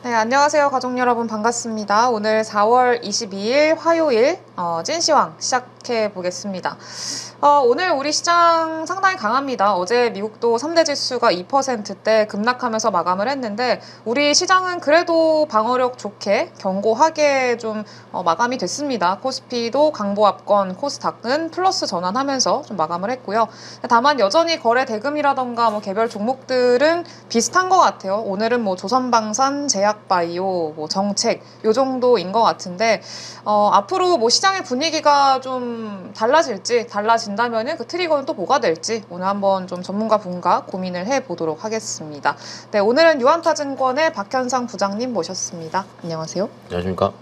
네, 안녕하세요. 가족 여러분 반갑습니다. 오늘 4월 22일 화요일 찐시황 시작해 보겠습니다. 오늘 우리 시장 상당히 강합니다. 어제 미국도 3대 지수가 2%대 급락하면서 마감을 했는데 우리 시장은 그래도 방어력 좋게 견고하게 좀 마감이 됐습니다. 코스피도 강보합권, 코스닥은 플러스 전환하면서 좀 마감을 했고요. 다만 여전히 거래 대금이라던가 뭐 개별 종목들은 비슷한 것 같아요. 오늘은 뭐 조선방산, 제약바이오, 뭐 정책 요 정도인 것 같은데 앞으로 뭐 시장의 분위기가 좀 달라진다면은 그 트리거는 또 뭐가 될지 오늘 한번 좀 전문가 분과 고민을 해보도록 하겠습니다. 네, 오늘은 유한타증권의 박현상 부장님 모셨습니다. 안녕하세요. 안녕하십니까.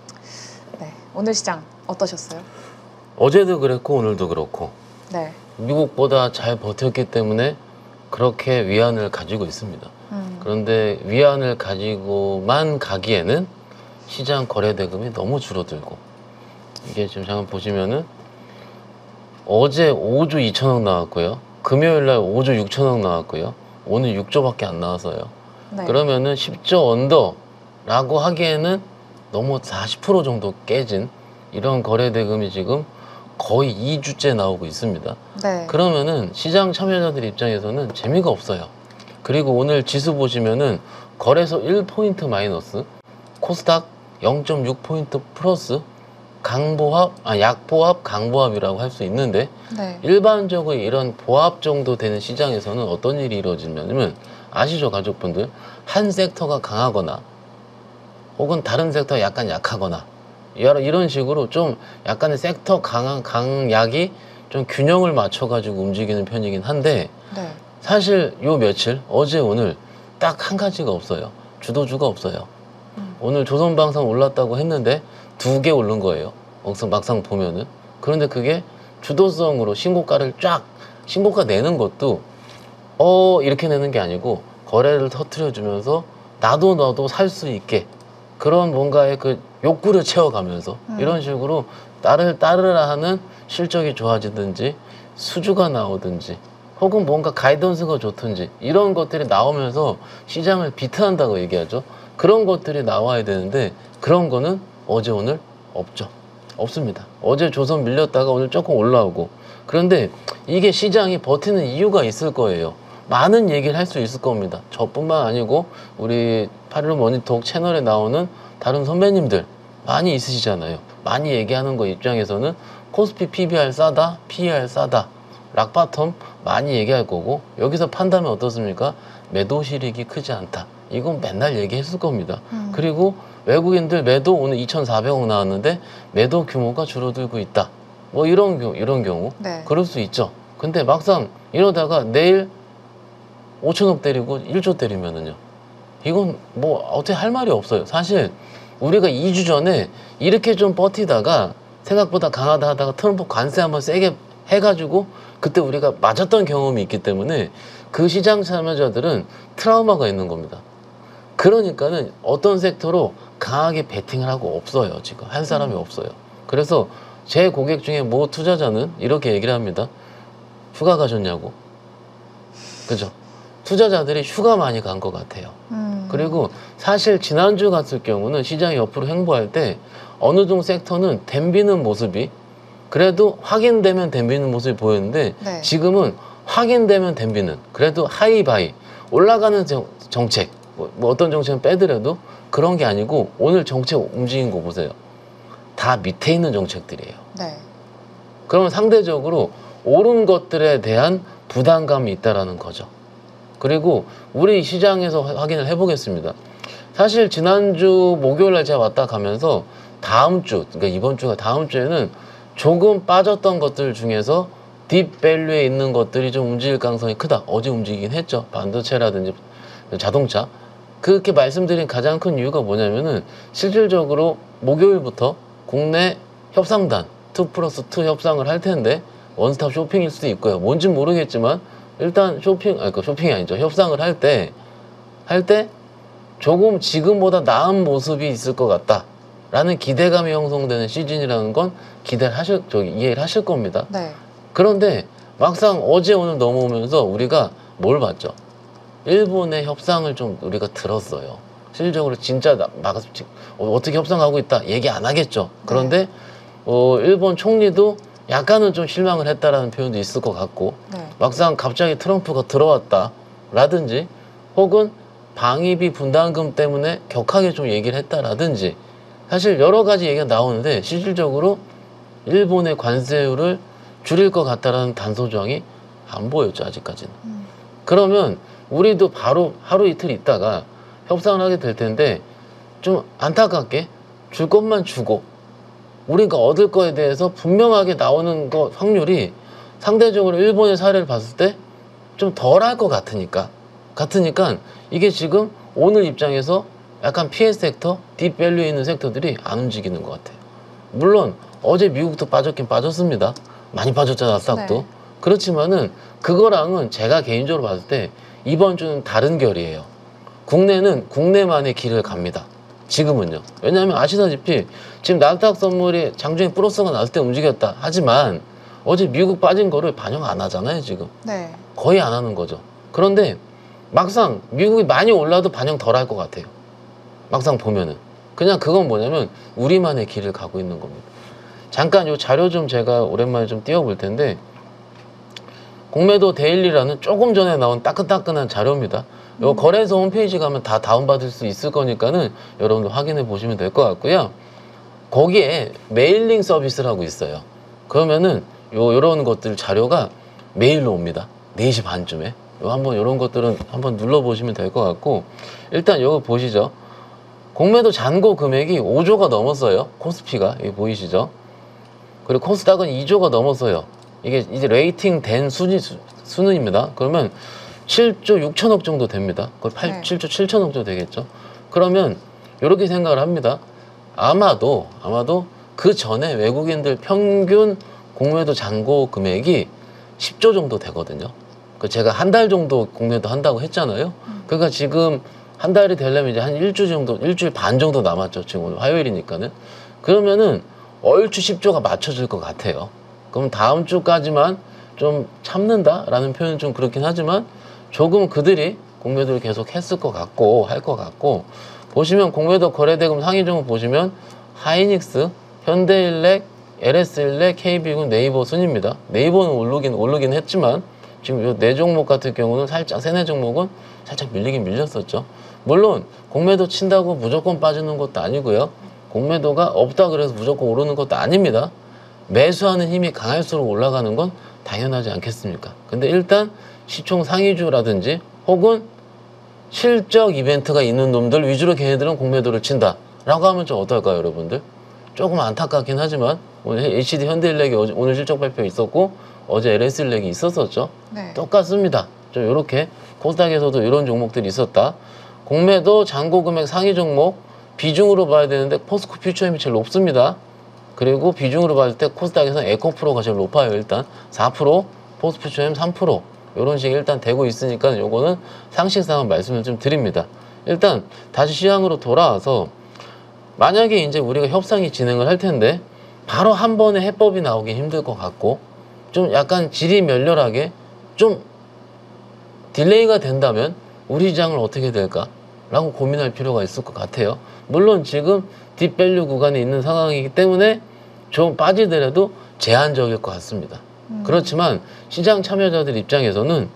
네, 오늘 시장 어떠셨어요? 어제도 그랬고 오늘도 그렇고 네. 미국보다 잘 버텼기 때문에 그렇게 위안을 가지고 있습니다. 그런데 위안을 가지고만 가기에는 시장 거래 대금이 너무 줄어들고, 이게 지금 잠깐 보시면은 어제 5조 2천억 나왔고요. 금요일날 5조 6천억 나왔고요. 오늘 6조밖에 안 나와서요. 네. 그러면은 10조 언더라고 하기에는 너무 40% 정도 깨진 이런 거래 대금이 지금 거의 2주째 나오고 있습니다. 네. 그러면은 시장 참여자들 입장에서는 재미가 없어요. 그리고 오늘 지수 보시면은 거래소 1포인트 마이너스, 코스닥 0.6포인트 플러스, 약보합, 강보합이라고 할 수 있는데, 네. 일반적으로 이런 보합 정도 되는 시장에서는 어떤 일이 이루어지냐면, 아시죠, 가족분들? 한 섹터가 강하거나 혹은 다른 섹터가 약간 약하거나 이런 식으로 좀 약간의 섹터 강약이 좀 균형을 맞춰가지고 움직이는 편이긴 한데, 네. 사실 요 며칠 어제 오늘 딱 한 가지가 없어요. 주도주가 없어요. 오늘 조선방산 올랐다고 했는데 2개 오른 거예요. 막상 보면은. 그런데 그게 주도성으로 신고가 내는 것도 이렇게 내는 게 아니고 거래를 터트려 주면서 나도 살 수 있게 그런 뭔가의 그 욕구를 채워가면서 이런 식으로 따르라 하는 실적이 좋아지든지 수주가 나오든지 혹은 뭔가 가이던스가 좋든지 이런 것들이 나오면서 시장을 비트한다고 얘기하죠. 그런 것들이 나와야 되는데 그런 거는 어제 오늘 없습니다. 어제 조선 밀렸다가 오늘 조금 올라오고, 그런데 이게 시장이 버티는 이유가 있을 거예요. 많은 얘기를 할 수 있을 겁니다. 저뿐만 아니고 우리 81 머니톡 채널에 나오는 다른 선배님들 많이 있으시잖아요. 많이 얘기하는 거 입장에서는 코스피 PBR 싸다, PER 싸다, 락바텀 많이 얘기할 거고, 여기서 판단은 어떻습니까? 매도 실익이 크지 않다. 이건 맨날 얘기했을 겁니다. 그리고 외국인들 매도 오늘 2,400억 나왔는데 매도 규모가 줄어들고 있다. 뭐 이런 경우 네. 그럴 수 있죠. 근데 막상 이러다가 내일 5천억 때리고 1조 때리면은요, 이건 뭐 어떻게 할 말이 없어요. 사실 우리가 2주 전에 이렇게 좀 버티다가 생각보다 강하다 하다가 트럼프 관세 한번 세게 해가지고 그때 우리가 맞았던 경험이 있기 때문에 그 시장 참여자들은 트라우마가 있는 겁니다. 그러니까는 어떤 섹터로 강하게 베팅을 하고 없어요. 지금 한 사람이 없어요. 그래서 제 고객 중에 모 투자자는 이렇게 얘기를 합니다. 휴가 가셨냐고. 그죠? 투자자들이 휴가 많이 간 것 같아요. 그리고 사실 지난주 같을 경우는 시장이 옆으로 횡보할 때 어느 정도 섹터는 댐비는 모습이 그래도 확인되면 댐비는 모습이 보였는데, 네. 지금은 확인되면 댐비는 그래도 하이바이 올라가는 정책, 뭐 어떤 정책은 빼더라도 그런 게 아니고 오늘 정책 움직인 거 보세요. 다 밑에 있는 정책들이에요. 네. 그러면 상대적으로 오른 것들에 대한 부담감이 있다라는 거죠. 그리고 우리 시장에서 확인을 해보겠습니다. 사실 지난주 목요일날 제가 왔다 가면서 그러니까 이번 주가 다음 주에는 조금 빠졌던 것들 중에서 딥밸류에 있는 것들이 좀 움직일 가능성이 크다. 어제 움직이긴 했죠. 반도체라든지 자동차. 그렇게 말씀드린 가장 큰 이유가 뭐냐면은 실질적으로 목요일부터 국내 협상단 2+2 협상을 할 텐데, 원스톱 쇼핑일 수도 있고요. 뭔진 모르겠지만 일단 쇼핑이 아니죠. 협상을 할 때 조금 지금보다 나은 모습이 있을 것 같다 라는 기대감이 형성되는 시즌이라는 건 이해를 하실 겁니다. 네. 그런데 막상 어제 오늘 넘어오면서 우리가 뭘 봤죠? 일본의 협상을 좀 우리가 들었어요. 실질적으로 진짜 어떻게 협상하고 있다 얘기 안 하겠죠. 그런데 일본 총리도 약간은 좀 실망을 했다라는 표현도 있을 것 같고 네. 막상 갑자기 트럼프가 들어왔다라든지 혹은 방위비 분담금 때문에 격하게 좀 얘기를 했다라든지 사실 여러 가지 얘기가 나오는데 실질적으로 일본의 관세율을 줄일 것 같다라는 단서 조항이 안 보였죠, 아직까지는. 그러면 우리도 바로 하루 이틀 있다가 협상을 하게 될 텐데 좀 안타깝게 줄 것만 주고 우리가 얻을 거에 대해서 분명하게 나오는 거 확률이 상대적으로 일본의 사례를 봤을 때 좀 덜할 것 같으니까 이게 지금 오늘 입장에서 약간 피해 섹터, 딥밸류 있는 섹터들이 안 움직이는 것 같아요. 물론 어제 미국도 빠졌긴 빠졌습니다. 많이 빠졌잖아, 나스닥도. 네. 그렇지만은 그거랑은 제가 개인적으로 봤을 때 이번 주는 다른 결이에요. 국내는 국내만의 길을 갑니다. 지금은요. 왜냐하면 아시다시피 지금 나스닥 선물이 장중에 플러스가 나올 때 움직였다. 하지만 어제 미국 빠진 거를 반영 안 하잖아요, 지금. 네. 거의 안 하는 거죠. 그런데 막상 미국이 많이 올라도 반영 덜 할 것 같아요. 막상 보면은. 그냥 그건 뭐냐면 우리만의 길을 가고 있는 겁니다. 잠깐 요 자료 좀 제가 오랜만에 좀 띄워볼 텐데 공매도 데일리라는 조금 전에 나온 따끈따끈한 자료입니다. 요 거래소 홈페이지 가면 다 다운받을 수 있을 거니까는 여러분들 확인해 보시면 될 것 같고요. 거기에 메일링 서비스라고 있어요. 그러면은 요런 것들 자료가 메일로 옵니다. 4시 반쯤에. 한번 요런 것들은 한번 눌러보시면 될 것 같고 일단 요거 보시죠. 공매도 잔고 금액이 5조가 넘었어요. 코스피가. 여기 보이시죠? 그리고 코스닥은 2조가 넘었어요. 이게 이제 레이팅 된 수는입니다. 그러면 7조 6천억 정도 됩니다. 거의 7조 7천억 정도 되겠죠. 그러면 이렇게 생각을 합니다. 아마도 그 전에 외국인들 평균 공매도 잔고 금액이 10조 정도 되거든요. 제가 한 달 정도 공매도 한다고 했잖아요. 그러니까 지금 한 달이 되려면 이제 한 일주일 반 정도 남았죠. 지금 오늘 화요일이니까는. 그러면은 얼추 10조가 맞춰질 것 같아요. 그럼 다음 주까지만 좀 참는다라는 표현은 좀 그렇긴 하지만 조금 그들이 공매도를 계속 했을 것 같고 할 것 같고 보시면 공매도 거래대금 상위 종목 보시면 하이닉스, 현대일렉, LS일렉, KB군, 네이버 순입니다. 네이버는 오르긴 했지만 지금 요 네 종목 같은 경우는 살짝 세네 종목은 살짝 밀리긴 밀렸었죠. 물론 공매도 친다고 무조건 빠지는 것도 아니고요. 공매도가 없다 그래서 무조건 오르는 것도 아닙니다. 매수하는 힘이 강할수록 올라가는 건 당연하지 않겠습니까? 근데 일단 시총 상위주라든지 혹은 실적 이벤트가 있는 놈들 위주로 걔네들은 공매도를 친다 라고 하면 좀 어떨까요, 여러분들? 조금 안타깝긴 하지만 오늘 HD 현대일렉이 오늘 실적 발표 있었고 어제 LS일렉이 있었었죠. 네. 똑같습니다. 좀 이렇게 코스닥에서도 이런 종목들이 있었다. 공매도 잔고 금액 상위 종목 비중으로 봐야 되는데 포스코 퓨처엠이 제일 높습니다. 그리고 비중으로 봤을 때 코스닥에서 에코프로가 제일 높아요. 일단 4%, 포스코 퓨처엠 3% 이런 식이 일단 되고 있으니까 요거는 상식상은 말씀을 좀 드립니다. 일단 다시 시황으로 돌아와서 만약에 이제 우리가 협상이 진행을 할 텐데 바로 한 번에 해법이 나오기 힘들 것 같고 좀 약간 질이 멸렬하게 좀 딜레이가 된다면 우리 시장은 어떻게 될까? 라고 고민할 필요가 있을 것 같아요. 물론 지금 딥밸류 구간에 있는 상황이기 때문에 좀 빠지더라도 제한적일 것 같습니다. 그렇지만 시장 참여자들 입장에서는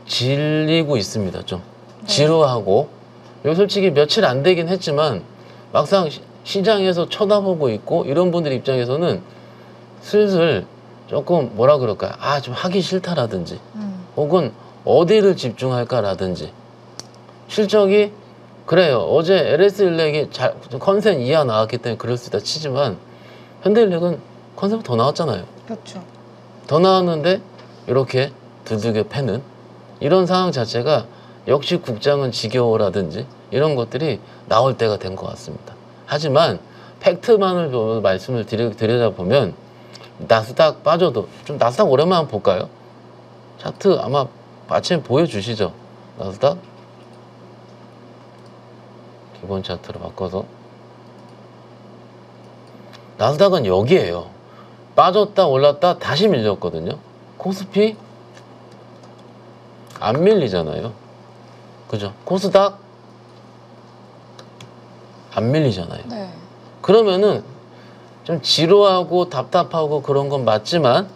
질리고 있습니다. 좀 지루하고 요 솔직히 며칠 안 되긴 했지만 막상 시장에서 쳐다보고 있고 이런 분들 입장에서는 슬슬 조금 뭐라 그럴까요? 좀 하기 싫다라든지 혹은 어디를 집중할까라든지 실적이 그래요. 어제 LS일렉이 컨센 이하 나왔기 때문에 그럴 수 있다 치지만 현대일렉은 컨센보다 더 나왔잖아요. 그렇죠. 더 나왔는데 이렇게 두들겨 패는 이런 상황 자체가 역시 국장은 지겨워라든지 이런 것들이 나올 때가 된 것 같습니다. 하지만 팩트만을 말씀을 드리자보면 나스닥 빠져도 좀 나스닥 오랜만에 한번 볼까요? 차트 아마 마침 보여주시죠. 나스닥 기본 차트로 바꿔서 나스닥은 여기에요. 빠졌다 올랐다 다시 밀렸거든요. 코스피 안 밀리잖아요. 그죠? 코스닥 안 밀리잖아요. 네. 그러면은 좀 지루하고 답답하고 그런 건 맞지만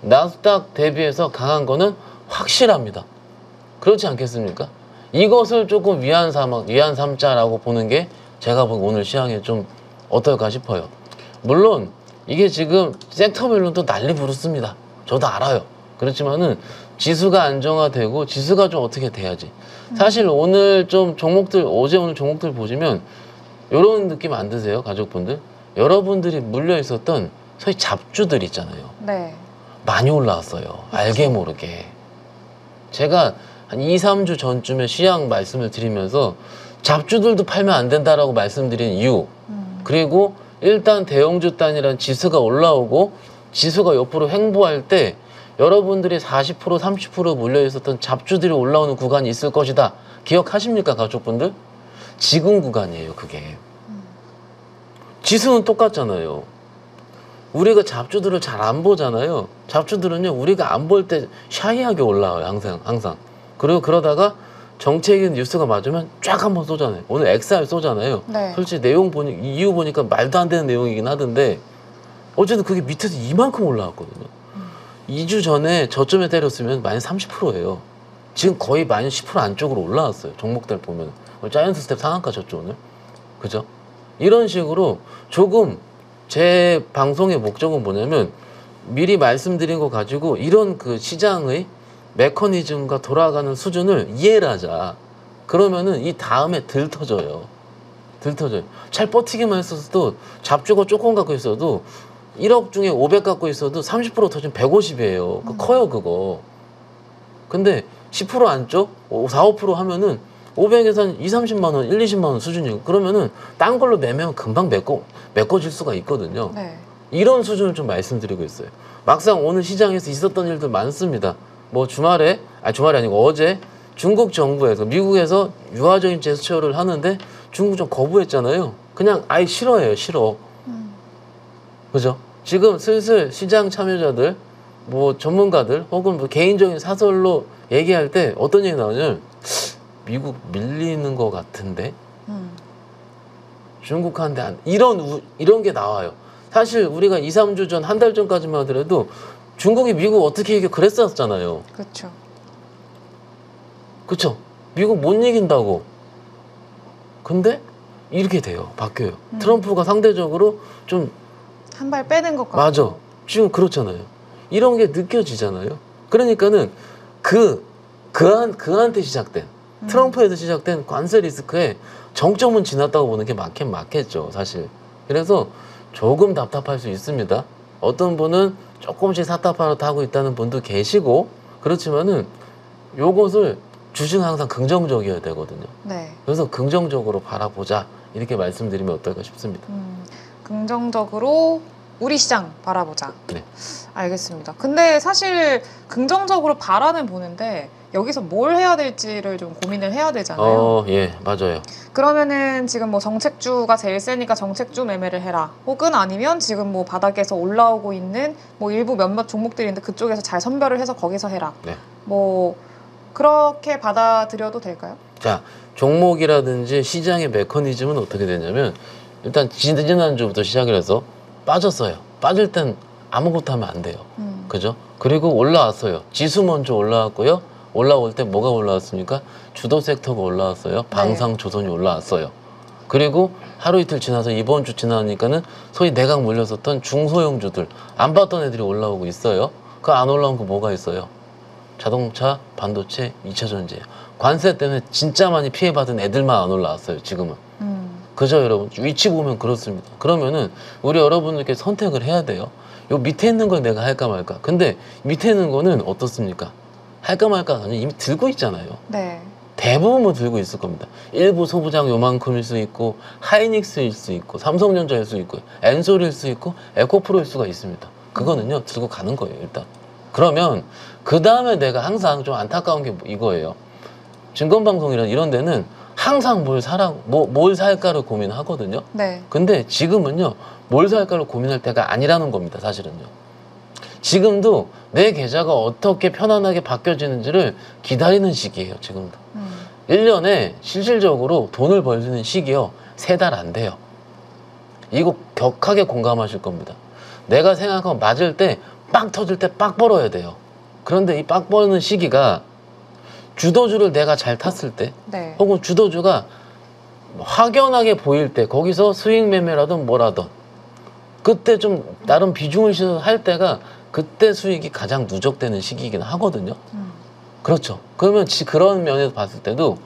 나스닥 대비해서 강한 거는 확실합니다. 그렇지 않겠습니까? 이것을 조금 위안 삼자라고 보는 게 제가 보기 오늘 시황에 좀 어떨까 싶어요. 물론 이게 지금 섹터별로도 난리 부르습니다. 저도 알아요. 그렇지만은 지수가 안정화되고 지수가 좀 어떻게 돼야지. 사실 오늘 좀 종목들 어제 오늘 종목들 보시면 이런 느낌 안 드세요, 가족분들? 여러분들이 물려 있었던 소위 잡주들 있잖아요. 네. 많이 올라왔어요. 알게 모르게. 제가 한 2, 3주 전쯤에 시향 말씀을 드리면서 잡주들도 팔면 안 된다라고 말씀드린 이유. 그리고 일단 대형주 단이란 지수가 올라오고 지수가 옆으로 횡보할 때 여러분들이 40%, 30% 몰려 있었던 잡주들이 올라오는 구간이 있을 것이다. 기억하십니까, 가족분들? 지금 구간이에요, 그게. 지수는 똑같잖아요. 우리가 잡주들을 잘 안 보잖아요. 잡주들은요, 우리가 안 볼 때 샤이하게 올라와요, 항상. 그리고 그러다가 정책인 뉴스가 맞으면 쫙 한번 쏘잖아요. 오늘 XR 쏘잖아요. 네. 솔직히 이유 보니까 말도 안 되는 내용이긴 하던데, 어쨌든 그게 밑에서 이만큼 올라왔거든요. 2주 전에 저점에 때렸으면 마이너스 30%예요. 지금 거의 마이너스 10% 안쪽으로 올라왔어요. 종목들 보면. 자이언트 스텝 상한가 쳤죠, 오늘. 그죠? 이런 식으로 조금 제 방송의 목적은 뭐냐면 미리 말씀드린 거 가지고 이런 그 시장의 메커니즘과 돌아가는 수준을 이해를 하자. 그러면은 이 다음에 들 터져요. 잘 버티기만 했어도 잡주가 조금 갖고 있어도 1억 중에 500 갖고 있어도 30% 터지면 150이에요. 커요, 그거. 근데 10% 안쪽 4, 5% 하면은 500에서 한 2, 30만 원, 1, 20만 원 수준이고 그러면은 딴 걸로 매매하면 금방 메꿔질 수가 있거든요. 네. 이런 수준을 좀 말씀드리고 있어요. 막상 오늘 시장에서 있었던 일들 많습니다. 뭐 주말이 아니고 어제 중국 정부에서 미국에서 유화적인 제스처를 하는데 중국 좀 거부했잖아요. 그냥 아예 싫어해요. 그죠? 지금 슬슬 시장 참여자들, 뭐 전문가들 혹은 뭐 개인적인 사설로 얘기할 때 어떤 얘기 나오냐면 미국 밀리는 것 같은데 중국한테 이런 게 나와요. 사실 우리가 2, 3주 전, 한 달 전까지만 하더라도 중국이 미국 어떻게 이겨 그랬었잖아요. 그렇죠. 그쵸? 미국 못 이긴다고. 근데 이렇게 돼요. 바뀌어요. 트럼프가 상대적으로 좀 한 발 빼는 것 같고. 맞아. 지금 그렇잖아요. 이런 게 느껴지잖아요. 그러니까는 그한테 시작된 트럼프에서 시작된 관세 리스크에 정점은 지났다고 보는 게 맞겠죠, 사실. 그래서 조금 답답할 수 있습니다. 어떤 분은 조금씩 사타파로 타고 있다는 분도 계시고 그렇지만은 요것을 주식은 항상 긍정적이어야 되거든요. 네. 그래서 긍정적으로 바라보자 이렇게 말씀드리면 어떨까 싶습니다. 긍정적으로 우리 시장 바라보자. 네. 알겠습니다. 근데 사실 긍정적으로 바라는 보는데 여기서 뭘 해야 될지를 좀 고민을 해야 되잖아요. 예, 맞아요. 그러면은 지금 뭐 정책주가 제일 세니까 정책주 매매를 해라. 혹은 아니면 지금 뭐 바닥에서 올라오고 있는 뭐 일부 몇몇 종목들인데 그쪽에서 잘 선별을 해서 거기서 해라. 네. 뭐 그렇게 받아들여도 될까요? 자, 종목이라든지 시장의 메커니즘은 어떻게 되냐면 일단 지난주부터 시작을 해서 빠졌어요. 빠질 땐 아무것도 하면 안 돼요. 그죠? 그리고 올라왔어요. 지수 먼저 올라왔고요. 올라올 때 뭐가 올라왔습니까? 주도 섹터가 올라왔어요. 방상조선이 올라왔어요. 그리고 하루 이틀 지나서 이번 주 지나니까는 소위 내각 몰렸었던 중소형주들 안 봤던 애들이 올라오고 있어요. 그 안 올라온 거 뭐가 있어요? 자동차, 반도체, 2차 전지예요. 관세 때문에 진짜 많이 피해받은 애들만 안 올라왔어요. 지금은. 그죠, 여러분? 위치 보면 그렇습니다. 그러면은 우리 여러분들께 선택을 해야 돼요. 요 밑에 있는 걸 내가 할까 말까. 근데 밑에 있는 거는 어떻습니까? 할까 말까 아니 이미 들고 있잖아요. 네. 대부분은 들고 있을 겁니다. 일부 소부장 요만큼일 수 있고 하이닉스일 수 있고 삼성전자일 수 있고 엔솔일 수 있고 에코프로일 수가 있습니다. 그거는요 들고 가는 거예요 일단. 그러면 그 다음에 내가 항상 좀 안타까운 게 이거예요. 증권방송이나 이런 데는 항상 뭘 살까를 고민하거든요. 네. 근데 지금은요 뭘 살까를 고민할 때가 아니라는 겁니다. 사실은요. 지금도 내 계좌가 어떻게 편안하게 바뀌어지는지를 기다리는 시기예요. 지금도. 1년에 실질적으로 돈을 벌 수 있는 시기요. 세 달 안 돼요. 이거 격하게 공감하실 겁니다. 내가 생각한 거 맞을 때 빵 터질 때 빡 벌어야 돼요. 그런데 이 빡 버는 시기가 주도주를 내가 잘 탔을 때 네. 혹은 주도주가 확연하게 보일 때 거기서 수익 매매라든 뭐라든 그때 좀 나름 비중을 할 때가 그때 수익이 가장 누적되는 시기이긴 하거든요. 그렇죠. 그러면 그런 면에서 봤을 때도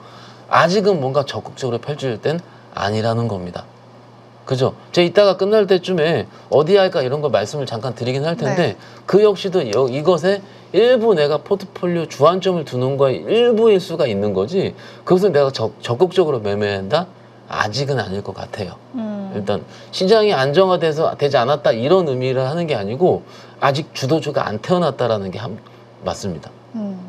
아직은 뭔가 적극적으로 펼칠 땐 아니라는 겁니다. 그죠? 제가 이따가 끝날 때쯤에 어디 할까 이런 거 말씀을 잠깐 드리긴 할 텐데 네. 그 역시도 이것에 일부 내가 포트폴리오 주안점을 두는 거에 일부일 수가 있는 거지 그것을 내가 적극적으로 매매한다? 아직은 아닐 것 같아요. 일단 시장이 안정화돼서 되지 않았다 이런 의미를 하는 게 아니고 아직 주도주가 안 태어났다라는 게 맞습니다.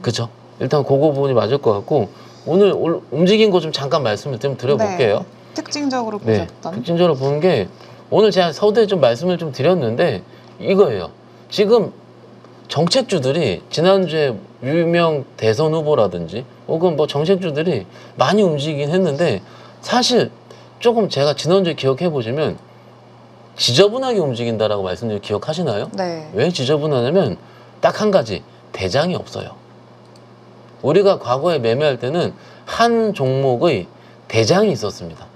그죠? 일단 그거 부분이 맞을 것 같고 오늘 움직인 거 좀 잠깐 말씀을 좀 드려볼게요. 네. 특징적으로 네, 보셨던. 특징적으로 보는 게 오늘 제가 서두에 좀 말씀을 좀 드렸는데 이거예요. 지금 정책주들이 지난주에 유명 대선 후보라든지 혹은 뭐 정책주들이 많이 움직이긴 했는데 사실 조금 제가 지난주에 기억해 보시면 지저분하게 움직인다라고 말씀드린 기억하시나요? 네. 왜 지저분하냐면 딱 한 가지 대장이 없어요. 우리가 과거에 매매할 때는 한 종목의 대장이 있었습니다.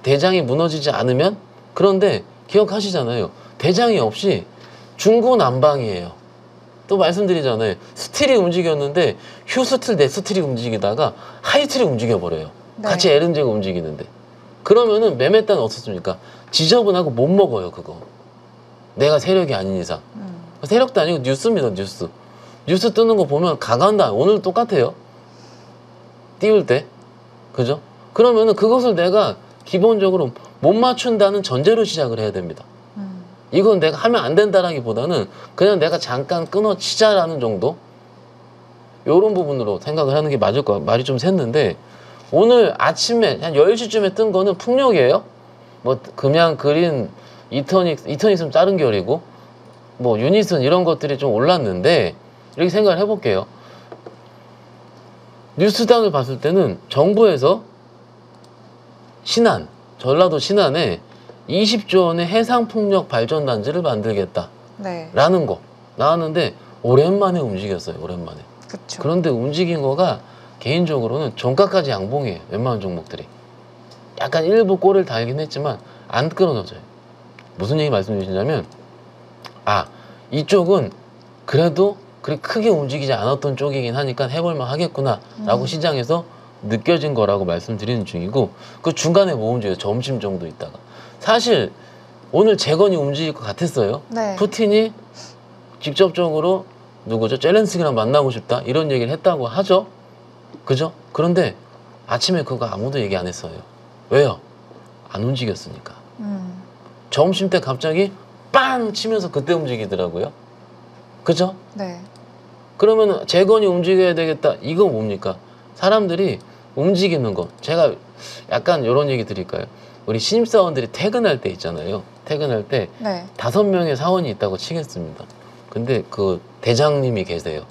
대장이 무너지지 않으면 그런데 기억하시잖아요. 대장이 없이 중구난방이에요. 또 말씀드리잖아요. 스틸이 움직였는데 휴스틸 네스틸이 움직이다가 하이틸이 움직여버려요. 네. 같이 LNG가 움직이는데 그러면은 매매단은 어떻습니까? 지저분하고 못 먹어요. 그거 내가 세력이 아닌 이상 세력도 아니고 뉴스입니다. 뉴스 뜨는 거 보면 강한다. 오늘 똑같아요. 띄울 때 그죠? 그러면은 그것을 내가 기본적으로 못 맞춘다는 전제로 시작을 해야 됩니다. 이건 내가 하면 안 된다라기보다는 그냥 내가 잠깐 끊어치자라는 정도 요런 부분으로 생각을 하는 게 맞을 거야. 말이 좀 샜는데 오늘 아침에 한 10시쯤에 뜬 거는 풍력이에요. 뭐 금양, 그린, 이터닉스는 다른 결이고 뭐 유닛은 이런 것들이 좀 올랐는데 이렇게 생각을 해볼게요. 뉴스당을 봤을 때는 정부에서 전라도 신안에 20조 원의 해상풍력 발전단지를 만들겠다 네. 라는 거 나왔는데 오랜만에 움직였어요. 오랜만에. 그쵸. 그런데 움직인 거가 개인적으로는 종가까지 양봉이에요. 웬만한 종목들이. 약간 일부 꼴을 달긴 했지만 안 끌어넣어져요. 무슨 얘기 말씀드리시냐면 이쪽은 그래도 그렇게 크게 움직이지 않았던 쪽이긴 하니까 해볼만 하겠구나 라고 시장에서 느껴진 거라고 말씀드리는 중이고 그 중간에 뭐 움직여요? 점심 정도 있다가 사실 오늘 재건이 움직일 것 같았어요. 네. 푸틴이 직접적으로 누구죠? 젤렌스키랑 만나고 싶다 이런 얘기를 했다고 하죠. 그죠? 그런데 아침에 그거 아무도 얘기 안 했어요. 왜요? 안 움직였으니까. 점심 때 갑자기 빵 치면서 그때 움직이더라고요. 그죠? 네. 그러면 재건이 움직여야 되겠다. 이거 뭡니까? 사람들이 움직이는 거. 제가 약간 이런 얘기 드릴까요? 우리 신입사원들이 퇴근할 때 있잖아요. 퇴근할 때 네. 5명의 사원이 있다고 치겠습니다. 근데 그 대장님이 계세요.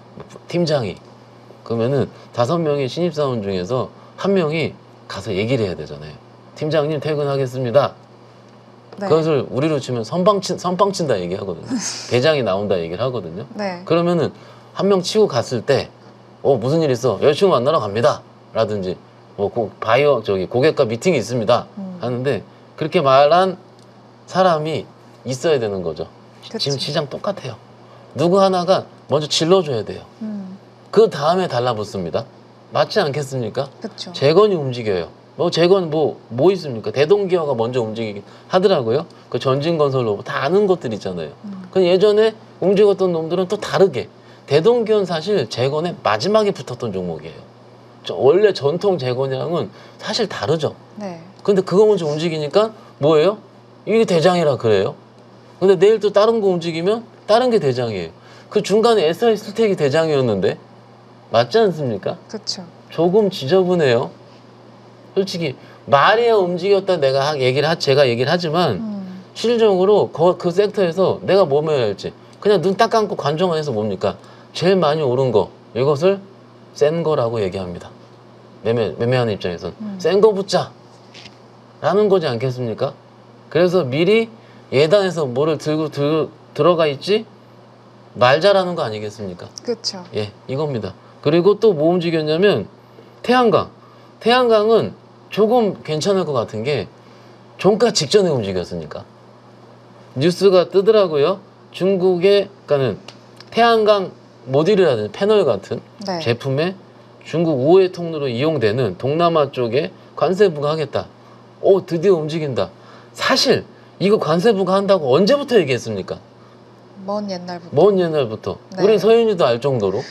팀장이. 그러면은 5명의 신입사원 중에서 1명이 가서 얘기를 해야 되잖아요. 팀장님 퇴근하겠습니다. 네. 그것을 우리로 치면 선빵친다 얘기하거든요. 대장이 나온다 얘기를 하거든요. 네. 그러면은 1명 치고 갔을 때 무슨 일 있어? 여자친구 만나러 갑니다. 라든지 고객과 미팅이 있습니다. 하는데 그렇게 말한 사람이 있어야 되는 거죠. 그치. 지금 시장 똑같아요. 누구 하나가 먼저 질러줘야 돼요. 그 다음에 달라붙습니다. 맞지 않겠습니까? 그쵸. 재건이 움직여요. 재건 뭐 있습니까? 대동기어가 먼저 움직이긴 하더라고요. 그 전진건설로 다 아는 것들 있잖아요. 그 예전에 움직였던 놈들은 또 다르게 대동기어는 사실 재건의 마지막에 붙었던 종목이에요. 원래 전통 재건이랑은 사실 다르죠. 네. 근데 그거 먼저 움직이니까 뭐예요? 이게 대장이라 그래요. 근데 내일 또 다른 거 움직이면 다른 게 대장이에요. 그 중간에 SI스텍이 대장이었는데 맞지 않습니까? 그쵸. 조금 지저분해요. 솔직히 말이야 움직였다 제가 얘기를 하지만 실질적으로 그 섹터에서 내가 뭐 매야 할지 그냥 눈 딱 감고 관정을 해서 뭡니까? 제일 많이 오른 거 이것을 센 거라고 얘기합니다. 매매하는 입장에서는 센 거 붙자. 라는 거지 않겠습니까? 그래서 미리 예단해서 뭐를 들고 들어가 있지 말자라는 거 아니겠습니까? 그렇죠. 예, 이겁니다. 그리고 또 뭐 움직였냐면 태양광. 태양광은 조금 괜찮을 것 같은 게 종가 직전에 움직였으니까. 뉴스가 뜨더라고요. 중국의 그러니까는 태양광 모듈이라든지 패널 같은 네. 제품에 중국 우회 통로로 이용되는 동남아 쪽에 관세 부과하겠다. 오, 드디어 움직인다. 사실 이거 관세 부과한다고 언제부터 얘기했습니까? 먼 옛날부터. 먼 옛날부터. 네. 우리 서윤이도 알 정도로.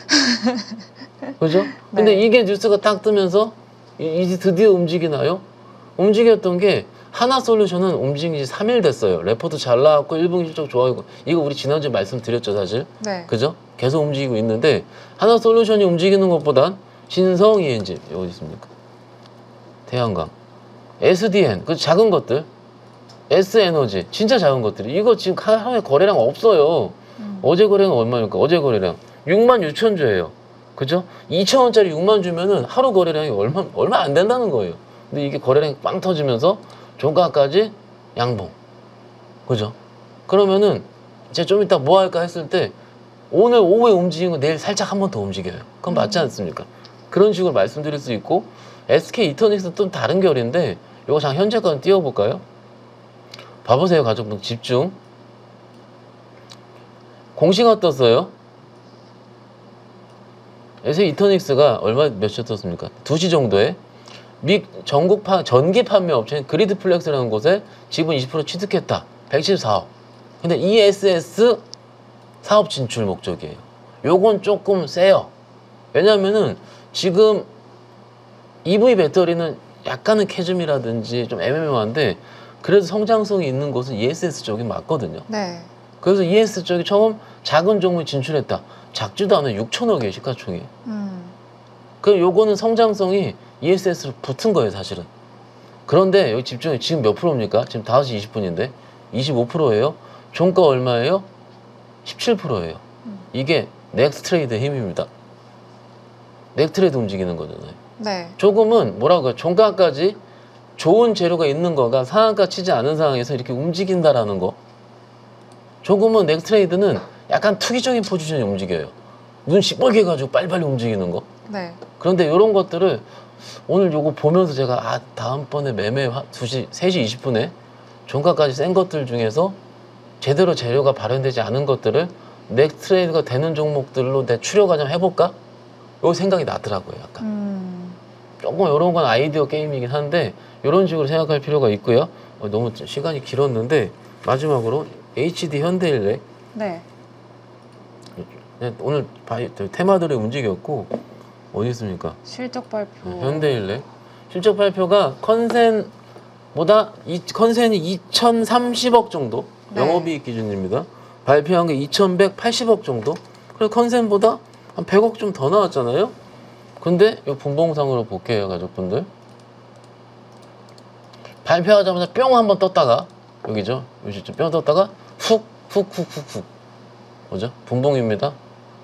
그죠? 근데 네. 이게 뉴스가 딱 뜨면서 이제 드디어 움직이나요? 움직였던 게 하나솔루션은 움직인 지 3일 됐어요. 레포트 잘 나왔고 1분 실적 좋아하고 이거 우리 지난주에 말씀드렸죠 사실. 네. 그죠? 계속 움직이고 있는데 하나솔루션이 움직이는 것보단 신성ENG 여기 있습니까? 태양광, SDN 그 작은 것들, S에너지 진짜 작은 것들이 이거 지금 하루에 거래량 없어요. 어제 거래량 얼마입니까? 어제 거래량 66,000주예요. 그죠? 2,000원짜리 6만 주면은 하루 거래량이 얼마 안 된다는 거예요. 근데 이게 거래량이 빵 터지면서 종가까지 양봉. 그죠? 그러면은 이제 좀 이따 뭐 할까 했을 때 오늘 오후에 움직인 거 내일 살짝 한 번 더 움직여요. 그건 맞지 않습니까? 그런 식으로 말씀드릴 수 있고 SK 이터닉스는 또 다른 결인데 이거 잠깐 현재까지 띄워볼까요? 봐보세요 가족분 집중. 공시가 떴어요. SK 이터닉스가 얼마 몇 시 떴습니까? 2시 정도에 미 전국 전기 판매 업체인 그리드플렉스라는 곳에 지분 20% 취득했다. 114억. 근데 ESS 사업 진출 목적이에요. 요건 조금 세요. 왜냐면은 지금 EV 배터리는 약간은 캐즘이라든지 좀 애매모호한데 그래도 성장성이 있는 곳은 ESS 쪽이 맞거든요. 네. 그래서 ESS 쪽이 처음 작은 종목에 진출했다. 작지도 않아요. 6천억이에요 시가총이. 그 요거는 성장성이 ESS로 붙은 거예요 사실은. 그런데 여기 집중해. 지금 몇 프로입니까? 지금 5시 20분인데 25%예요. 종가 얼마예요? 17%예요. 이게 넥스트레이드의 힘입니다. 넥스트레이드 움직이는 거잖아요. 네. 조금은 뭐라고 해요? 종가까지 좋은 재료가 있는 거가 상한가 치지 않은 상황에서 이렇게 움직인다라는 거. 조금은 넥스트레이드는 약간 투기적인 포지션이 움직여요. 눈 시뻘게 가지고 빨리빨리 움직이는 거. 네. 그런데 이런 것들을 오늘 요거 보면서 제가 다음번에 매매 3시 20분에 종가까지 센 것들 중에서 제대로 재료가 발현되지 않은 것들을 넥스트레이드가 되는 종목들로 내 추려가 좀 해볼까? 요 생각이 나더라고요 약간. 조금 이런 건 아이디어 게임이긴 한데 이런 식으로 생각할 필요가 있고요. 너무 시간이 길었는데 마지막으로 HD 현대일렉. 네. 오늘 테마들이 움직였고 어디 있습니까? 실적 발표. 현대일렉 실적 발표가 컨센보다 컨센이 2,030억 정도. 네. 영업이익 기준입니다. 발표한 게 2,180억 정도. 그래서 컨센보다 한 100억 좀 더 나왔잖아요. 근데 이 분봉상으로 볼게요 가족분들. 발표하자마자 뿅 한번 떴다가 여기죠. 여기 뿅 떴다가 훅 뭐죠? 분봉입니다.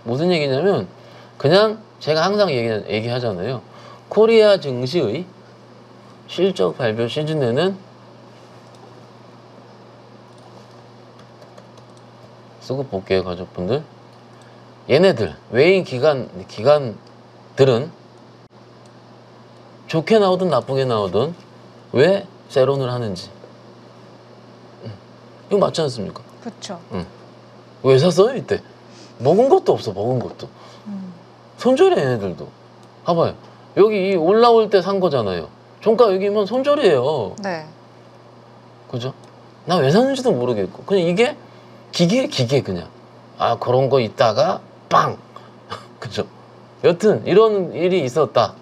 무슨 얘기냐면 그냥 제가 항상 얘기하잖아요. 코리아 증시의 실적 발표 시즌에는 쓰고 볼게요 가족분들. 얘네들 외인 기관들은 좋게 나오든 나쁘게 나오든 왜 세론을 하는지 이거 맞지 않습니까? 그렇죠. 왜 샀어요 이때? 먹은 것도 없어. 먹은 것도 손절해 얘네들도. 봐봐요. 여기 올라올 때 산 거잖아요. 종가 여기면 손절이에요. 네. 그죠? 나 왜 샀는지도 모르겠고 그냥 이게 기계 그냥 그런 거 있다가 빵 그죠? 여튼 이런 일이 있었다.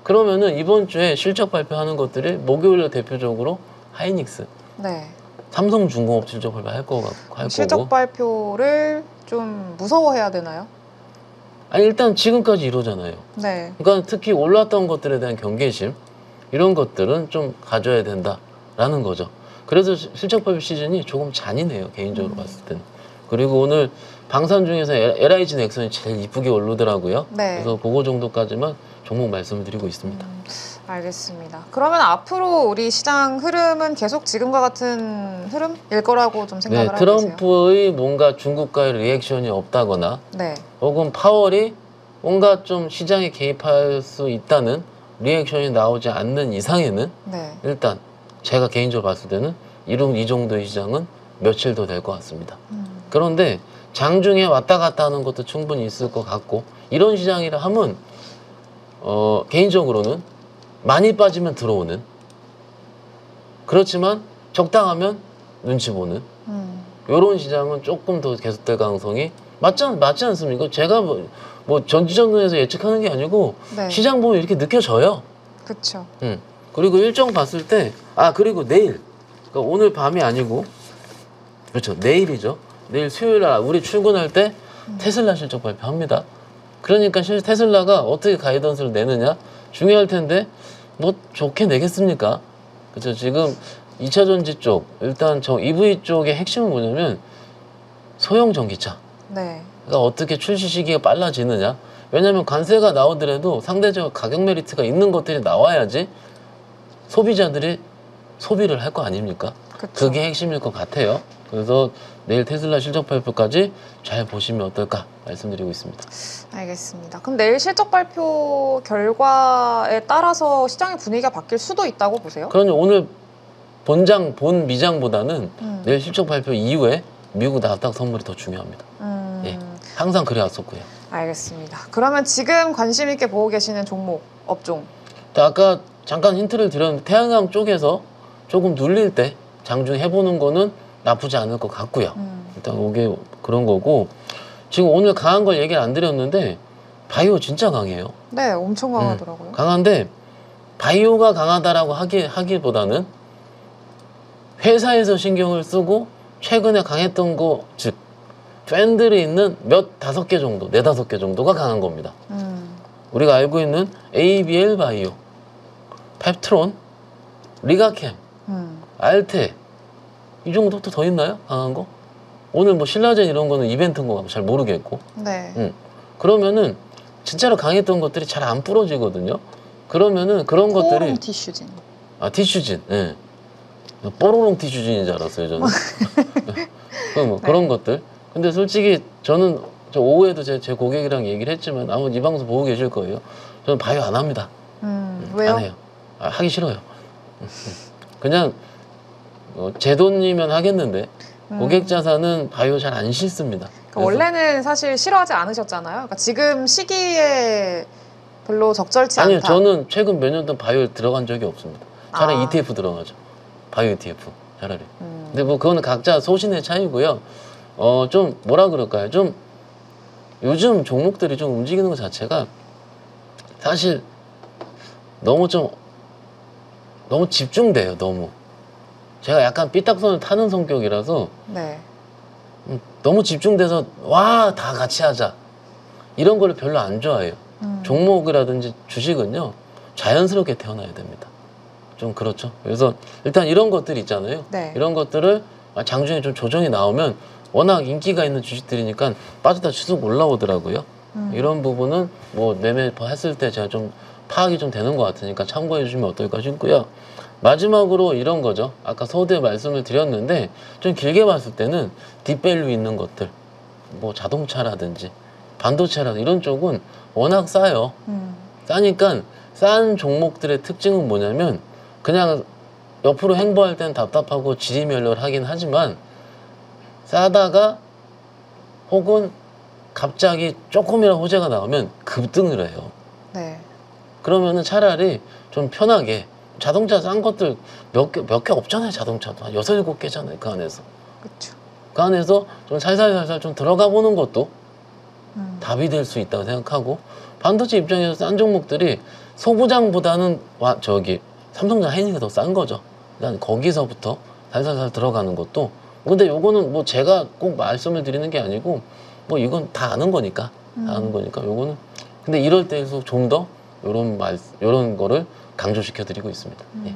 그러면은 이번 주에 실적 발표하는 것들이 목요일에 대표적으로 하이닉스, 네. 삼성중공업 실적 발표 할 거고. 실적 발표를 좀 무서워해야 되나요? 아니 일단 지금까지 이러잖아요. 네. 그러니까 특히 올랐던 것들에 대한 경계심 이런 것들은 좀 가져야 된다라는 거죠. 그래서 실적 발표 시즌이 조금 잔인해요 개인적으로 봤을 때는. 그리고 오늘 방산 중에서 LIG 넥슨이 제일 이쁘게 오르더라고요. 네. 그래서 그거 정도까지만 종목 말씀을 드리고 있습니다. 알겠습니다. 그러면 앞으로 우리 시장 흐름은 계속 지금과 같은 흐름일 거라고 좀 생각을 네, 하고 계세요? 트럼프의 뭔가 중국과의 리액션이 없다거나 네. 혹은 파월이 뭔가 좀 시장에 개입할 수 있다는 리액션이 나오지 않는 이상에는 네. 일단 제가 개인적으로 봤을 때는 이 정도의 시장은 며칠 더 될 것 같습니다. 그런데 장중에 왔다 갔다 하는 것도 충분히 있을 것 같고 이런 시장이라 하면 개인적으로는 많이 빠지면 들어오는 그렇지만 적당하면 눈치 보는 이런 시장은 조금 더 계속될 가능성이 맞지 않습니까? 제가 뭐 전지전능에서 예측하는 게 아니고 네. 시장 보면 이렇게 느껴져요. 그쵸. 그리고 일정 봤을 때 그리고 내일 그러니까 오늘 밤이 아니고 그렇죠 내일이죠. 내일 수요일 날 우리 출근할 때 테슬라 실적 발표합니다. 그러니까 실제 테슬라가 어떻게 가이던스를 내느냐 중요할 텐데 뭐 좋게 내겠습니까? 그렇죠. 지금 2차 전지 쪽 일단 저 EV 쪽의 핵심은 뭐냐면 소형 전기차. 네. 그러니까 어떻게 출시 시기가 빨라지느냐. 왜냐하면 관세가 나오더라도 상대적 가격 메리트가 있는 것들이 나와야지 소비자들이 소비를 할 거 아닙니까? 그쵸. 그게 핵심일 것 같아요. 그래서 내일 테슬라 실적 발표까지 잘 보시면 어떨까 말씀드리고 있습니다. 알겠습니다. 그럼 내일 실적 발표 결과에 따라서 시장의 분위기가 바뀔 수도 있다고 보세요? 그러니 오늘 본 미장보다는 내일 실적 발표 이후에 미국 나스닥 선물이 더 중요합니다. 예, 항상 그래왔었고요. 알겠습니다. 그러면 지금 관심 있게 보고 계시는 종목, 업종. 아까 잠깐 힌트를 드렸는데 태양광 쪽에서 조금 눌릴 때 장중 해보는 거는 나쁘지 않을 것 같고요. 일단 이게 그런 거고 지금 오늘 강한 걸 얘기를 안 드렸는데 바이오 진짜 강해요. 네, 엄청 강하더라고요. 강한데 바이오가 강하다라고 하기보다는 회사에서 신경을 쓰고 최근에 강했던 거 즉 팬들이 있는 다섯 개 정도, 네다섯 개 정도가 강한 겁니다. 우리가 알고 있는 ABL 바이오, 펩트론, 리가캠, 알테 이 정도부터 더 있나요? 강한 거? 오늘 뭐 신라젠 이런 거는 이벤트인 거 잘 모르겠고. 네. 그러면은 진짜로 강했던 것들이 잘 안 부러지거든요. 그러면은 그런 것들이 코오롱 티슈진. 티슈진. 예. 뽀로롱 티슈진인 줄 알았어요, 저는. 그런 것들. 근데 솔직히 저는 저 오후에도 제 고객이랑 얘기를 했지만 아마 이 방송 보고 계실 거예요. 저는 바이오 안 합니다. 왜요? 안 해요. 하기 싫어요. 그냥 제 돈이면 하겠는데 고객 자산은 바이오 잘 안 싫습니다. 그러니까 원래는 사실 싫어하지 않으셨잖아요. 그러니까 지금 시기에 별로 적절치 아니요, 않다. 저는 최근 몇 년 동안 바이오에 들어간 적이 없습니다. 차라리 ETF 들어가죠. 바이오 ETF 차라리. 근데 뭐 그거는 각자 소신의 차이고요. 좀 뭐라 그럴까요? 좀 요즘 종목들이 좀 움직이는 것 자체가 사실 너무 집중돼요. 너무. 제가 약간 삐딱선을 타는 성격이라서 네. 너무 집중돼서 다 같이 하자 이런 거를 별로 안 좋아해요. 종목이라든지 주식은요 자연스럽게 태어나야 됩니다. 좀 그렇죠. 그래서 일단 이런 것들 있잖아요. 네. 이런 것들을 장중에 좀 조정이 나오면 워낙 인기가 있는 주식들이니까 빠졌다 쭉 올라오더라고요. 이런 부분은 뭐 매매 했을 때 제가 좀 파악이 좀 되는 것 같으니까 참고해 주시면 어떨까 싶고요. 마지막으로 이런 거죠. 아까 서두에 말씀을 드렸는데 좀 길게 봤을 때는 딥밸류 있는 것들 뭐 자동차라든지 반도체라든지 이런 쪽은 워낙 싸요. 싸니까 싼 종목들의 특징은 뭐냐면 그냥 옆으로 행보할 때는 답답하고 지리멸렬하긴 하지만 싸다가 혹은 갑자기 조금이라도 호재가 나오면 급등을 해요. 네. 그러면은 차라리 좀 편하게 자동차 싼 것들 몇 개 없잖아요. 자동차도 한 6, 7개잖아요. 그 안에서. 그렇죠. 그 안에서 좀 살살살살 좀 들어가 보는 것도 답이 될 수 있다고 생각하고 반도체 입장에서 싼 종목들이 소부장보다는 삼성전 하이닉이 더 싼 거죠. 일단 거기서부터 살살살 들어가는 것도 근데 요거는 뭐 제가 꼭 말씀을 드리는 게 아니고 뭐 이건 다 아는 거니까 다 아는 거니까 요거는 근데 이럴 때에서 좀 더 요런 거를 강조시켜 드리고 있습니다. 예.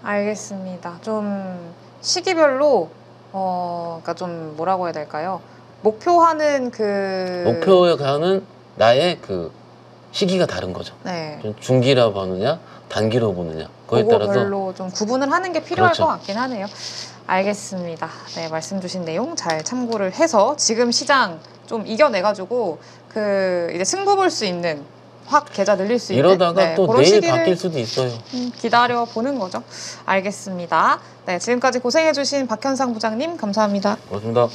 알겠습니다. 좀 시기별로 그러니까 좀 뭐라고 해야 될까요? 목표하는 그 목표에 가는 나의 그 시기가 다른 거죠. 네. 좀 중기라 보느냐, 단기로 보느냐. 그거에 따라서 그거별로 좀 구분을 하는 게 필요할 그렇죠. 것 같긴 하네요. 알겠습니다. 네, 말씀 주신 내용 잘 참고를 해서 지금 시장 좀 이겨내가지고 그 이제 승부 볼 수 있는 확 계좌 늘릴 수 있는 이러다가 네, 또 그런 내일 시기를 바뀔 수도 있어요. 기다려 보는 거죠. 알겠습니다. 네, 지금까지 고생해주신 박현상 부장님 감사합니다. 고맙습니다.